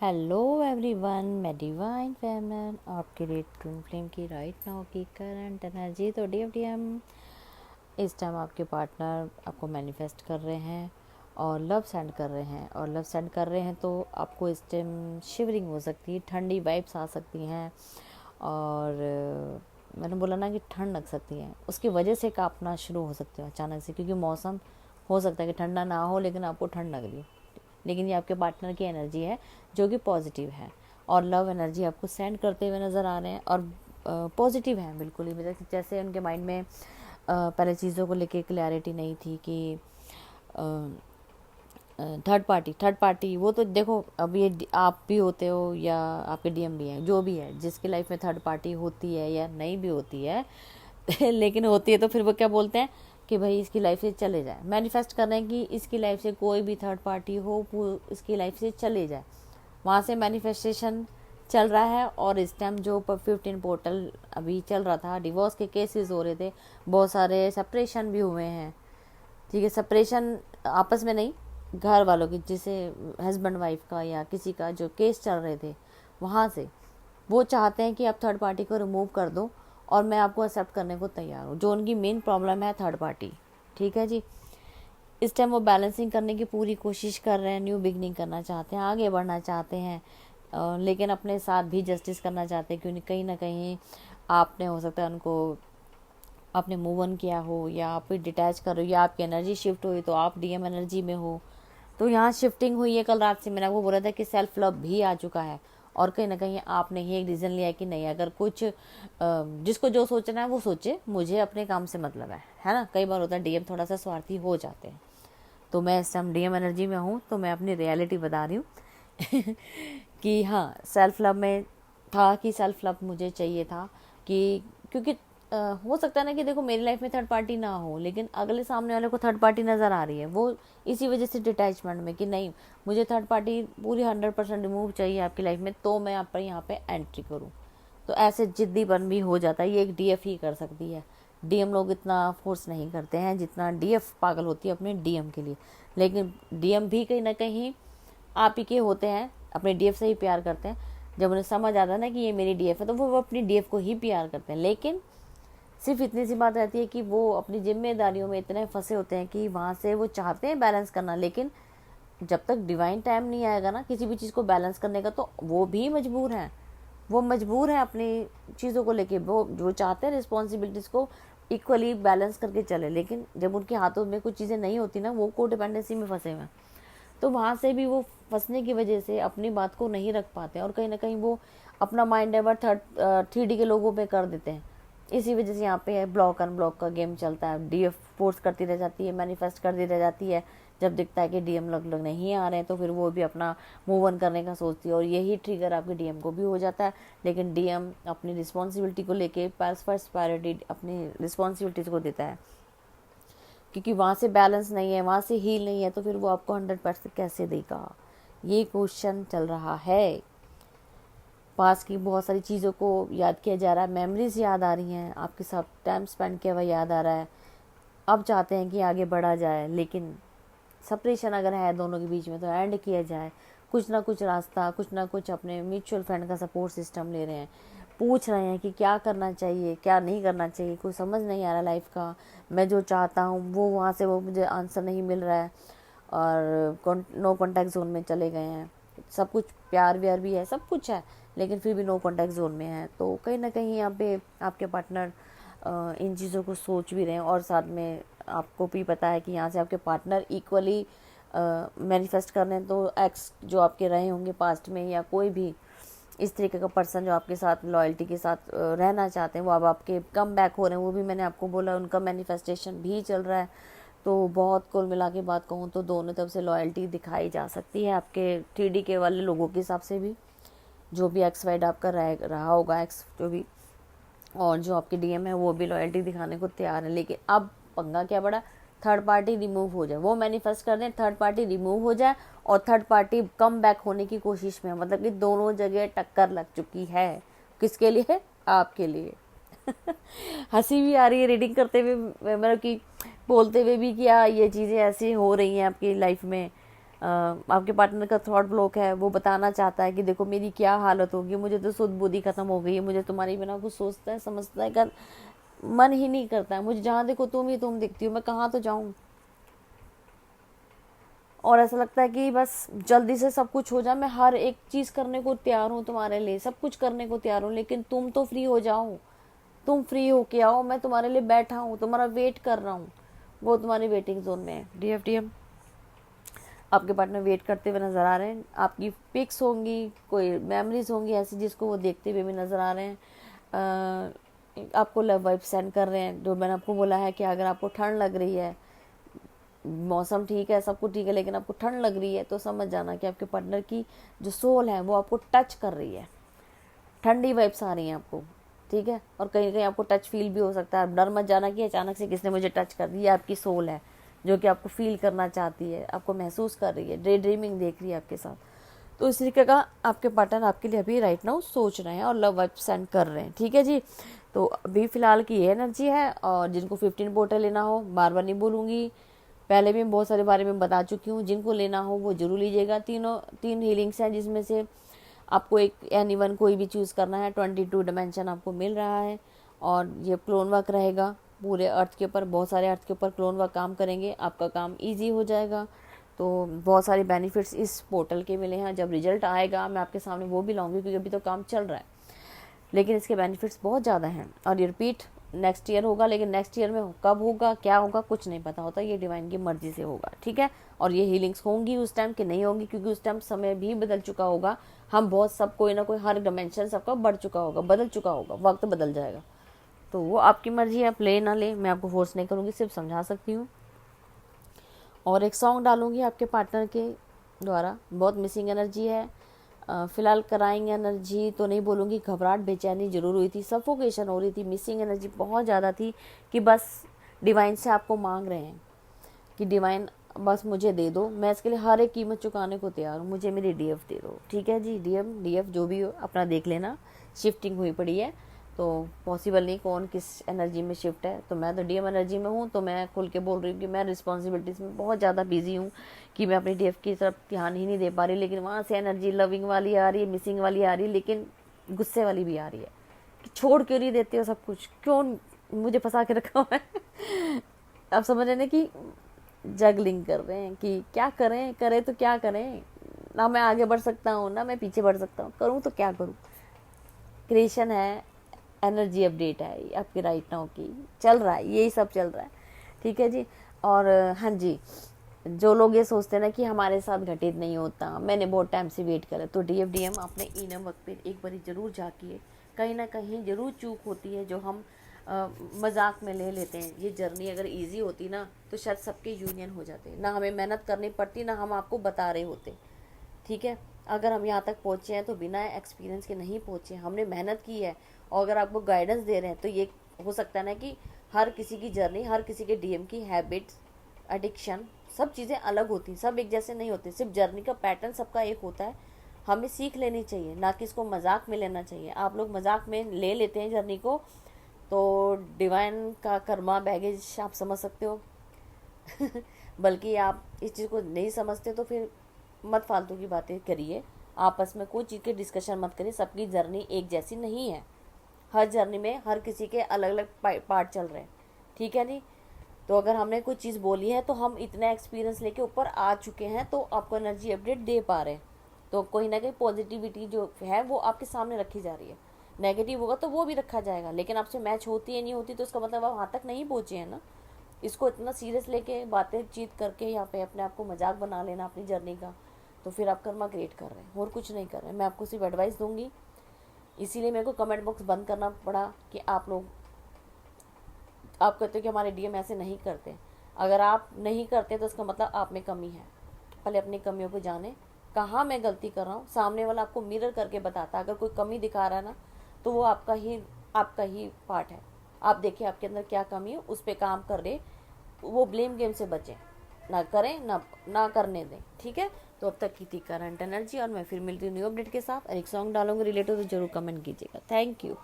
Hello everyone, मैं divine Feynman आपके लिए ट्विन फ्लेम की राइट नाउ की करंट एनर्जी। तो डीएम इस टाइम आपके पार्टनर आपको मैनिफेस्ट कर रहे हैं और लव सेंड कर रहे हैं। और लव सेंड कर रहे हैं तो आपको इस टाइम शिवरिंग हो सकती है, ठंडी वाइब्स आ सकती हैं। और मैंने बोला ना कि ठंड लग सकती है, उसकी वजह से कांपना शुरू हो सकते हो अचानक से, क्योंकि मौसम हो सकता है कि ठंडा ना हो लेकिन आपको ठंड लग रही है। लेकिन ये आपके पार्टनर की एनर्जी है जो कि पॉजिटिव है और लव एनर्जी आपको सेंड करते हुए नज़र आ रहे हैं और पॉजिटिव है बिल्कुल ही। मतलब जैसे उनके माइंड में पहले चीज़ों को लेके क्लैरिटी नहीं थी कि थर्ड पार्टी वो तो देखो, अब ये आप भी होते हो या आपके डीएम भी हैं, जो भी है जिसकी लाइफ में थर्ड पार्टी होती है या नहीं भी होती है लेकिन होती है तो फिर वो क्या बोलते हैं कि भाई इसकी लाइफ से चले जाए। मैनिफेस्ट कर रहे हैं कि इसकी लाइफ से कोई भी थर्ड पार्टी हो इसकी लाइफ से चले जाए। वहाँ से मैनिफेस्टेशन चल रहा है। और इस टाइम जो 15 पोर्टल अभी चल रहा था, डिवोर्स के केसेस हो रहे थे, बहुत सारे सेपरेशन भी हुए हैं। ठीक है, सेपरेशन आपस में नहीं, घर वालों की, जिसे हस्बैंड वाइफ का या किसी का जो केस चल रहे थे वहाँ से वो चाहते हैं कि आप थर्ड पार्टी को रिमूव कर दो और मैं आपको एक्सेप्ट करने को तैयार हूँ। जो उनकी मेन प्रॉब्लम है थर्ड पार्टी। ठीक है जी, इस टाइम वो बैलेंसिंग करने की पूरी कोशिश कर रहे हैं, न्यू बिगनिंग करना चाहते हैं, आगे बढ़ना चाहते हैं, लेकिन अपने साथ भी जस्टिस करना चाहते हैं, क्योंकि कहीं ना कहीं आपने हो सकता है उनको आपने मूव ऑन किया हो या आप डिटैच कर रहे हो या आपकी एनर्जी शिफ्ट हुई तो आप डीएम एनर्जी में हो। तो यहाँ शिफ्टिंग हुई है कल रात से। मैंने आपको बोला था कि सेल्फ लव भी आ चुका है और कहीं ना कहीं आपने ही एक डिसीजन लिया कि नहीं, अगर कुछ जिसको जो सोचना है वो सोचे, मुझे अपने काम से मतलब है ना। कई बार होता है डीएम थोड़ा सा स्वार्थी हो जाते हैं। तो मैं इस टाइम डीएम एनर्जी में हूँ तो मैं अपनी रियलिटी बता रही हूँ कि हाँ, सेल्फ लव में था कि सेल्फ लव मुझे चाहिए था कि क्योंकि हो सकता है ना कि देखो मेरी लाइफ में थर्ड पार्टी ना हो लेकिन अगले सामने वाले को थर्ड पार्टी नज़र आ रही है, वो इसी वजह से डिटैचमेंट में कि नहीं, मुझे थर्ड पार्टी पूरी 100% रिमूव चाहिए आपकी लाइफ में तो मैं आप पर यहाँ पे एंट्री करूँ। तो ऐसे जिद्दीपन भी हो जाता है, ये एक डीएफ ही कर सकती है। डीएम लोग इतना फोर्स नहीं करते हैं जितना डीएफ पागल होती है अपने डीएम के लिए। लेकिन डीएम भी कहीं ना कहीं आप ही के होते हैं, अपने डीएफ से ही प्यार करते हैं। जब उन्हें समझ आता है ना कि ये मेरी डीएफ है तो वो अपनी डीएफ को ही प्यार करते हैं। लेकिन सिर्फ इतनी सी बात रहती है कि वो अपनी जिम्मेदारियों में इतने फंसे होते हैं कि वहाँ से वो चाहते हैं बैलेंस करना, लेकिन जब तक डिवाइन टाइम नहीं आएगा ना किसी भी चीज़ को बैलेंस करने का तो वो भी मजबूर हैं। वो मजबूर हैं अपनी चीज़ों को लेके, वो चाहते हैं रिस्पॉन्सिबिलिटीज़ को इक्वली बैलेंस करके चले, लेकिन जब उनके हाथों में कुछ चीज़ें नहीं होती ना, वो को डिपेंडेंसी में फंसे हुए हैं। तो वहाँ से भी वो फंसने की वजह से अपनी बात को नहीं रख पाते और कहीं ना कहीं वो अपना माइंड डाइवर्ट 3D के लोगों पे कर देते हैं। इसी वजह से यहाँ पे ब्लॉक अनब्लॉक का गेम चलता है। डीएफ फोर्स करती रह जाती है, मैनिफेस्ट करती रह जाती है। जब दिखता है कि डीएम लोग नहीं आ रहे हैं तो फिर वो भी अपना मूव ऑन करने का सोचती है और यही ट्रिगर आपके डीएम को भी हो जाता है। लेकिन डीएम अपनी रिस्पॉन्सिबिलिटी को लेके फर्स्ट प्रायोरिटी अपनी रिस्पॉन्सिबिलिटीज़ को देता है, क्योंकि वहाँ से बैलेंस नहीं है, वहाँ से हील नहीं है, तो फिर वो आपको 100% कैसे देगा, ये क्वेश्चन चल रहा है। पास की बहुत सारी चीज़ों को याद किया जा रहा है, मेमोरीज याद आ रही हैं, आपके साथ टाइम स्पेंड किया हुआ याद आ रहा है। अब चाहते हैं कि आगे बढ़ा जाए, लेकिन सेपरेशन अगर है दोनों के बीच में तो एंड किया जाए। कुछ ना कुछ रास्ता, कुछ ना कुछ अपने म्यूचुअल फ्रेंड का सपोर्ट सिस्टम ले रहे हैं, पूछ रहे हैं कि क्या करना चाहिए क्या नहीं करना चाहिए, कुछ समझ नहीं आ रहा लाइफ का। मैं जो चाहता हूँ वो वहाँ से वो मुझे आंसर नहीं मिल रहा है और नो कॉन्टैक्ट जोन में चले गए हैं। सब कुछ प्यार व्यार भी है, सब कुछ है, लेकिन फिर भी नो कॉन्टैक्ट जोन में है। तो कहीं ना कहीं यहाँ पे आपके पार्टनर इन चीज़ों को सोच भी रहे हैं और साथ में आपको भी पता है कि यहाँ से आपके पार्टनर इक्वली मैनिफेस्ट कर रहे हैं। तो एक्स जो आपके रहे होंगे पास्ट में या कोई भी इस तरीके का पर्सन जो आपके साथ लॉयल्टी के साथ रहना चाहते हैं, वो अब आपके कम बैक हो रहे हैं। वो भी मैंने आपको बोला उनका मैनिफेस्टेशन भी चल रहा है। तो बहुत कुल मिला के बात कहूँ तो दोनों तरफ से लॉयल्टी दिखाई जा सकती है आपके 3D के वाले लोगों के हिसाब से भी, जो भी एक्स वाइड आपका रहा होगा एक्स जो भी, और जो आपके डीएम है वो भी लॉयल्टी दिखाने को तैयार है। लेकिन अब पंगा क्या बड़ा, थर्ड पार्टी रिमूव हो जाए। वो मैनिफेस्ट कर दें थर्ड पार्टी रिमूव हो जाए और थर्ड पार्टी कम बैक होने की कोशिश में, मतलब कि दोनों जगह टक्कर लग चुकी है। किसके लिए? आपके लिए हंसी भी आ रही है रीडिंग करते हुए, मतलब कि बोलते हुए भी, क्या ये चीज़ें ऐसी हो रही हैं आपकी लाइफ में। आपके पार्टनर का थॉट ब्लॉक है, वो बताना चाहता है कि देखो मेरी क्या हालत होगी, मुझे तो सुध बुद्धि खत्म हो गई है, मुझे तुम्हारे बिना कुछ सोचता है समझता है का मन ही नहीं करता है, मुझे जहाँ देखो तुम ही तुम दिखती हो, मैं कहाँ तो जाऊँ। और ऐसा लगता है कि बस जल्दी से सब कुछ हो जाए, मैं हर एक चीज़ करने को तैयार हूँ तुम्हारे लिए, सब कुछ करने को तैयार हूँ, लेकिन तुम तो फ्री हो जाओ, तुम फ्री होके आओ, मैं तुम्हारे लिए बैठा हूँ, तुम्हारा वेट कर रहा हूँ। वो तुम्हारी वेटिंग जोन में है। डीएफडीएम, आपके पार्टनर वेट करते हुए नज़र आ रहे हैं, आपकी पिक्स होंगी, कोई मेमोरीज होंगी ऐसी जिसको वो देखते हुए भी नज़र आ रहे हैं। आपको लव वाइब सेंड कर रहे हैं। जो मैंने आपको बोला है कि अगर आपको ठंड लग रही है, मौसम ठीक है, सब कुछ ठीक है, लेकिन आपको ठंड लग रही है, तो समझ जाना कि आपके पार्टनर की जो सोल है वो आपको टच कर रही है, ठंडी वाइब्स आ रही हैं आपको, ठीक है। और कहीं कहीं आपको टच फील भी हो सकता है। डर मत जाना कि अचानक से किसने मुझे टच कर दिया, आपकी सोल है जो कि आपको फील करना चाहती है, आपको महसूस कर रही है, डे ड्रीमिंग देख रही है आपके साथ। तो इस तरीके का आपके पार्टनर आपके लिए अभी राइट नाउ सोच रहे हैं और लव वाइब सेंड कर रहे हैं, ठीक है जी। तो अभी फ़िलहाल की ये एनर्जी है। और जिनको 15 बोतल लेना हो, बार बार नहीं बोलूँगी, पहले भी बहुत सारे बारे में बता चुकी हूँ, जिनको लेना हो वो जरूर लीजिएगा। तीन हीलिंग्स हैं जिसमें से आपको एक एनी वन कोई भी चूज़ करना है। 22 डिमेंशन आपको मिल रहा है और ये क्लोन वर्क रहेगा पूरे अर्थ के ऊपर, बहुत सारे अर्थ के ऊपर क्लोन वर्क काम करेंगे, आपका काम ईजी हो जाएगा। तो बहुत सारे बेनिफिट्स इस पोर्टल के मिले हैं। जब रिजल्ट आएगा मैं आपके सामने वो भी लाऊंगी, क्योंकि अभी तो काम चल रहा है, लेकिन इसके बेनिफिट्स बहुत ज़्यादा हैं। और ये रिपीट नेक्स्ट ईयर होगा, लेकिन नेक्स्ट ईयर में कब होगा क्या होगा कुछ नहीं पता होता, ये डिवाइन की मर्जी से होगा, ठीक है। और ये हीलिंग्स होंगी उस टाइम कि नहीं होंगी, क्योंकि उस टाइम समय भी बदल चुका होगा, हम बहुत सब कोई ना कोई हर डिमेंशन सबका बढ़ चुका होगा, बदल चुका होगा, वक्त बदल जाएगा। तो वो आपकी मर्जी है, आप ले ना ले, मैं आपको फोर्स नहीं करूँगी, सिर्फ समझा सकती हूँ। और एक सॉन्ग डालूंगी आपके पार्टनर के द्वारा। बहुत मिसिंग एनर्जी है, फ़िलहाल कराएंगे एनर्जी तो नहीं बोलूँगी, घबराहट बेचैनी ज़रूर हुई थी, सफोकेशन हो रही थी, मिसिंग एनर्जी बहुत ज़्यादा थी कि बस डिवाइन से आपको मांग रहे हैं कि डिवाइन बस मुझे दे दो, मैं इसके लिए हर एक कीमत चुकाने को तैयार हूँ, मुझे मेरी डीएफ दे दो, ठीक है जी। डीएफ जो भी हो अपना देख लेना, शिफ्टिंग हुई पड़ी है तो पॉसिबल नहीं कौन किस एनर्जी में शिफ्ट है। तो मैं तो डीएम एनर्जी में हूँ, तो मैं खुल के बोल रही हूँ कि मैं रिस्पॉन्सिबिलिटीज़ में बहुत ज़्यादा बिजी हूँ कि मैं अपनी डीएफ की तरफ ध्यान ही नहीं दे पा रही। लेकिन वहाँ से एनर्जी लविंग वाली आ रही है, मिसिंग वाली आ रही है, लेकिन गुस्से वाली भी आ रही है कि छोड़ क्यों नहीं देते हो सब कुछ, क्यों मुझे फंसा के रखा हुआ है। आप समझ रहे हैं कि जगलिंग कर रहे हैं कि क्या करें तो क्या करें, ना मैं आगे बढ़ सकता हूँ ना मैं पीछे बढ़ सकता हूँ, करूँ तो क्या करूँ। क्रिएशन है, एनर्जी अपडेट है आपकी राइट नाउ की, चल रहा है, यही सब चल रहा है, ठीक है जी। और हाँ जी, जो लोग ये सोचते हैं ना कि हमारे साथ घटित नहीं होता, मैंने बहुत टाइम से वेट करा, तो डीएफडीएम अपने इनम वक्त पे एक बारी ज़रूर झाँकिए, कहीं ना कहीं ज़रूर चूक होती है जो हम मजाक में ले लेते हैं। ये जर्नी अगर इजी होती ना तो शायद सबके यूनियन हो जाते, ना हमें मेहनत करनी पड़ती, ना हम आपको बता रहे होते, ठीक है। अगर हम यहाँ तक पहुँचे हैं तो बिना एक्सपीरियंस के नहीं पहुँचे, हमने मेहनत की है। और अगर आपको गाइडेंस दे रहे हैं तो ये हो सकता है ना कि हर किसी की जर्नी, हर किसी के डीएम की हैबिट्स, एडिक्शन, सब चीज़ें अलग होती हैं, सब एक जैसे नहीं होते, सिर्फ जर्नी का पैटर्न सबका एक होता है। हमें सीख लेनी चाहिए, ना कि इसको मजाक में लेना चाहिए। आप लोग मजाक में ले लेते हैं जर्नी को, तो डिवाइन का कर्मा बैगेज आप समझ सकते हो। बल्कि आप इस चीज़ को नहीं समझते तो फिर मत फालतू की बातें करिए, आपस में कोई चीज़ के डिस्कशन मत करिए। सबकी जर्नी एक जैसी नहीं है, हर जर्नी में हर किसी के अलग अलग पार्ट चल रहे हैं, ठीक है नहीं। तो अगर हमने कोई चीज़ बोली है तो हम इतना एक्सपीरियंस लेके ऊपर आ चुके हैं, तो आपको एनर्जी अपडेट दे पा रहे हैं। तो कहीं ना कहीं पॉजिटिविटी जो है वो आपके सामने रखी जा रही है, नेगेटिव होगा तो वो भी रखा जाएगा, लेकिन आपसे मैच होती है नहीं होती तो इसका मतलब आप वहाँ तक नहीं पहुँचे हैं ना। इसको इतना सीरियस लेके बातें चीत करके यहाँ पे अपने आप को मजाक बना लेना अपनी जर्नी का, तो फिर आप कर्मा क्रिएट कर रहे हैं और कुछ नहीं कर रहे हैं। मैं आपको सिर्फ एडवाइस दूंगी, इसीलिए मेरे को कमेंट बॉक्स बंद करना पड़ा कि आप लोग, आप कहते हो कि हमारे डीएम ऐसे नहीं करते। अगर आप नहीं करते तो इसका मतलब आप में कमी है। पहले अपनी कमियों को जाने, कहाँ मैं गलती कर रहा हूँ, सामने वाला आपको मिरर करके बताता। अगर कोई कमी दिखा रहा है ना तो वो आपका ही पार्ट है। आप देखिए आपके अंदर क्या कमी है, उस पर काम कर रहे, वो ब्लेम गेम से बचें, ना करें ना करने दें, ठीक है। तो अब तक की थी करंट एनर्जी, और मैं फिर मिलती हूँ न्यू अपडेट के साथ। एक सॉन्ग डालूंगी रिलेटेड, तो जरूर कमेंट कीजिएगा। Thank you.